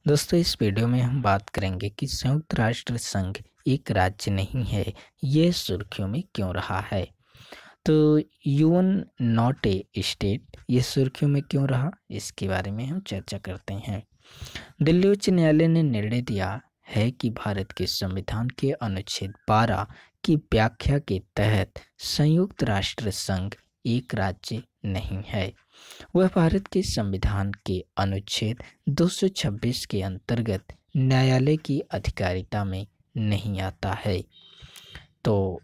दोस्तों इस वीडियो में हम बात करेंगे कि संयुक्त राष्ट्र संघ एक राज्य नहीं है, ये सुर्खियों में क्यों रहा है। तो यूएन नॉट ए स्टेट ये सुर्खियों में क्यों रहा, इसके बारे में हम चर्चा करते हैं। दिल्ली उच्च न्यायालय ने निर्णय दिया है कि भारत के संविधान के अनुच्छेद 12 की व्याख्या के तहत संयुक्त राष्ट्र संघ एक राज्य नहीं है। वह भारत के संविधान के अनुच्छेद 226 के अंतर्गत न्यायालय की अधिकारिता में नहीं आता है। तो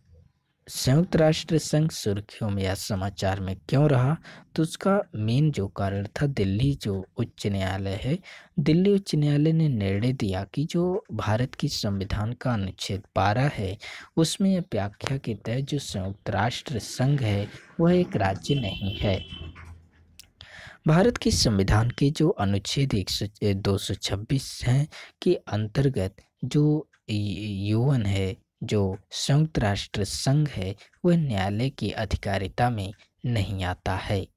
संयुक्त राष्ट्र संघ सुर्खियों में या समाचार में क्यों रहा, तो उसका मेन जो कारण था दिल्ली जो उच्च न्यायालय है। दिल्ली उच्च न्यायालय ने निर्णय दिया कि जो भारत की संविधान का अनुच्छेद 12 है उसमें यह व्याख्या के तहत जो संयुक्त राष्ट्र संघ है वह एक राज्य नहीं है। भारत के संविधान के जो अनुच्छेद 226 हैं के अंतर्गत जो यूएन है, जो संयुक्त राष्ट्र संघ है, वह न्यायालय की अधिकारिता में नहीं आता है।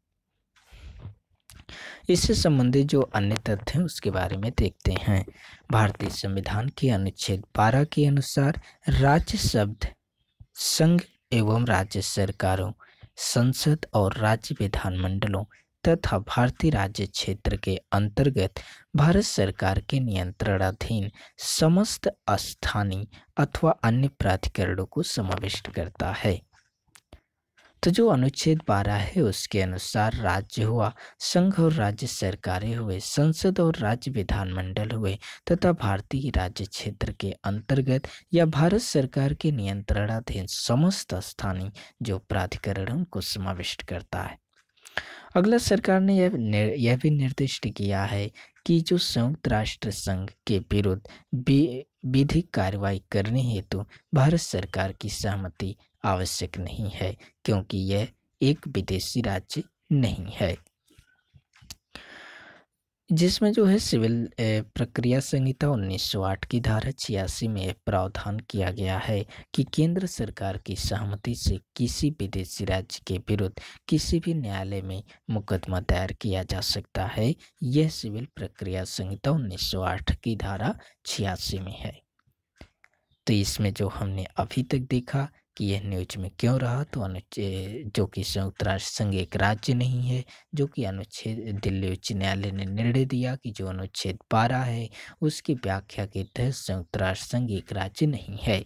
इससे संबंधित जो अन्य तथ्य हैं उसके बारे में देखते हैं। भारतीय संविधान के अनुच्छेद 12 के अनुसार राज्य शब्द संघ एवं राज्य सरकारों, संसद और राज्य विधानमंडलों तथा भारतीय राज्य क्षेत्र के अंतर्गत भारत सरकार के नियंत्रणाधीन समस्त स्थानीय अथवा अन्य प्राधिकरणों को समाविष्ट करता है। तो जो अनुच्छेद 12 है उसके अनुसार राज्य हुआ, संघ और राज्य सरकारें हुए, संसद और राज्य विधानमंडल हुए तथा भारतीय राज्य क्षेत्र के अंतर्गत या भारत सरकार के नियंत्रणाधीन समस्त स्थानीय जो प्राधिकरणों को समाविष्ट करता है। अगला सरकार ने यह भी निर्दिष्ट किया है कि जो संयुक्त राष्ट्र संघ के विरुद्ध विधिक कार्रवाई करने हेतु भारत सरकार की सहमति आवश्यक नहीं है, क्योंकि यह एक विदेशी राज्य नहीं है। जिसमें जो है सिविल प्रक्रिया संहिता 1908 की धारा 86 में प्रावधान किया गया है कि केंद्र सरकार की सहमति से किसी विदेशी राज्य के विरुद्ध किसी भी न्यायालय में मुकदमा दायर किया जा सकता है। यह सिविल प्रक्रिया संहिता 1908 की धारा 86 में है। तो इसमें जो हमने अभी तक देखा कि यह न्यूज में क्यों रहा, तो जो कि संयुक्त राष्ट्र संघ एक राज्य नहीं है, जो कि अनुच्छेद दिल्ली उच्च न्यायालय ने निर्णय दिया कि जो अनुच्छेद 12 है उसकी व्याख्या के तहत संयुक्त राष्ट्र संघ एक राज्य नहीं है।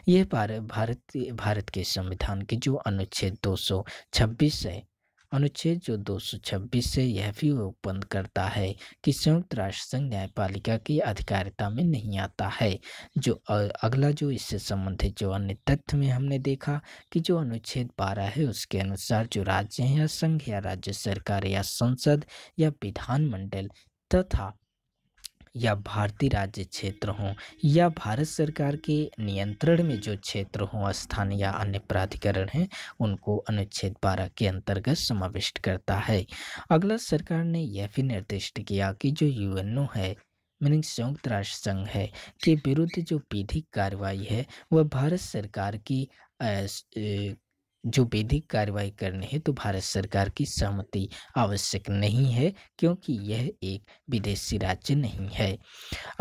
यह भारत के संविधान के जो अनुच्छेद 226 है, अनुच्छेद जो 226 है, यह भी उपबंध करता है कि संयुक्त राष्ट्र संघ न्यायपालिका की अधिकारिता में नहीं आता है। जो अगला जो इससे संबंधित जो अन्य तथ्य में हमने देखा कि जो अनुच्छेद 12 है उसके अनुसार जो राज्य हैं या संघ या राज्य सरकार या संसद या विधानमंडल तथा या भारतीय राज्य क्षेत्र हों या भारत सरकार के नियंत्रण में जो क्षेत्र हों, स्थानीय या अन्य प्राधिकरण हैं, उनको अनुच्छेद 12 के अंतर्गत समाविष्ट करता है। अगला सरकार ने यह भी निर्दिष्ट किया कि जो यूएनओ है, मीनिंग संयुक्त राष्ट्र संघ है, के विरुद्ध जो विधिक कार्रवाई है वह भारत सरकार की जो विधिक कार्रवाई करने है तो भारत सरकार की सहमति आवश्यक नहीं है, क्योंकि यह एक विदेशी राज्य नहीं है।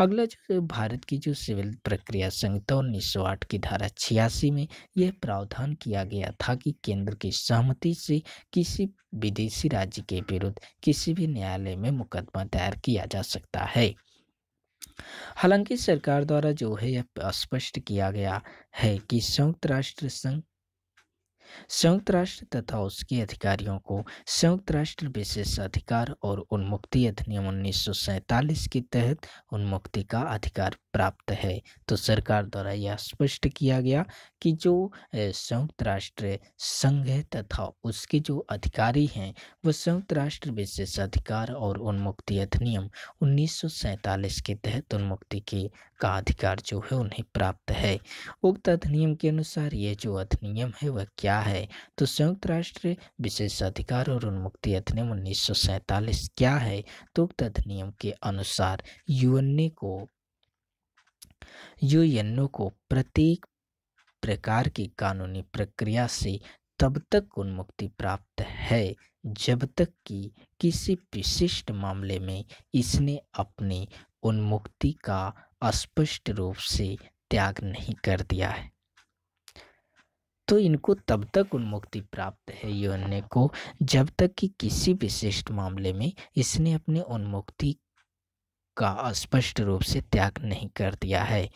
अगला जो भारत की जो सिविल प्रक्रिया संहिता 1908 की धारा 86 में यह प्रावधान किया गया था कि केंद्र की सहमति से किसी विदेशी राज्य के विरुद्ध किसी भी न्यायालय में मुकदमा दायर किया जा सकता है। हालांकि सरकार द्वारा जो है यह स्पष्ट किया गया है कि संयुक्त राष्ट्र तथा उसके अधिकारियों को संयुक्त राष्ट्र विशेष अधिकार और उन्मुक्ति अधिनियम 1947 के तहत उन्मुक्ति का अधिकार प्राप्त है। तो सरकार द्वारा यह स्पष्ट किया गया कि जो संयुक्त राष्ट्र संघ है तथा उसके जो अधिकारी हैं वह संयुक्त राष्ट्र विशेष अधिकार और उन्मुक्ति अधिनियम 1947 के तहत उन्मुक्ति का अधिकार जो है उन्हें प्राप्त है। उक्त अधिनियम के अनुसार ये जो अधिनियम है वह क्या है, तो संयुक्त राष्ट्र विशेष अधिकार और उन्मुक्ति अधिनियम 1947 क्या है, तो उक्त अधिनियम के अनुसार यूएनओ को प्रत्येक प्रकार की कानूनी प्रक्रिया से तब तक उन्मुक्ति प्राप्त है जब तक कि किसी विशिष्ट मामले में इसने अपनी उन्मुक्ति का स्पष्ट रूप से त्याग नहीं कर दिया है। तो इनको तब तक उन्मुक्ति प्राप्त है यूएनए को, जब तक कि किसी विशिष्ट मामले में इसने अपनी उन्मुक्ति का स्पष्ट रूप से त्याग नहीं कर दिया है।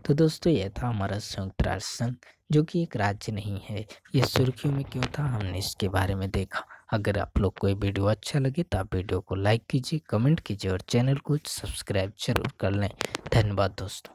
तो दोस्तों, यह था हमारा संयुक्त राष्ट्र संघ, जो कि एक राज्य नहीं है। ये सुर्खियों में क्यों था, हमने इसके बारे में देखा। अगर आप लोग को ये वीडियो अच्छा लगे तो आप वीडियो को लाइक कीजिए, कमेंट कीजिए और चैनल को सब्सक्राइब जरूर कर लें। धन्यवाद दोस्तों।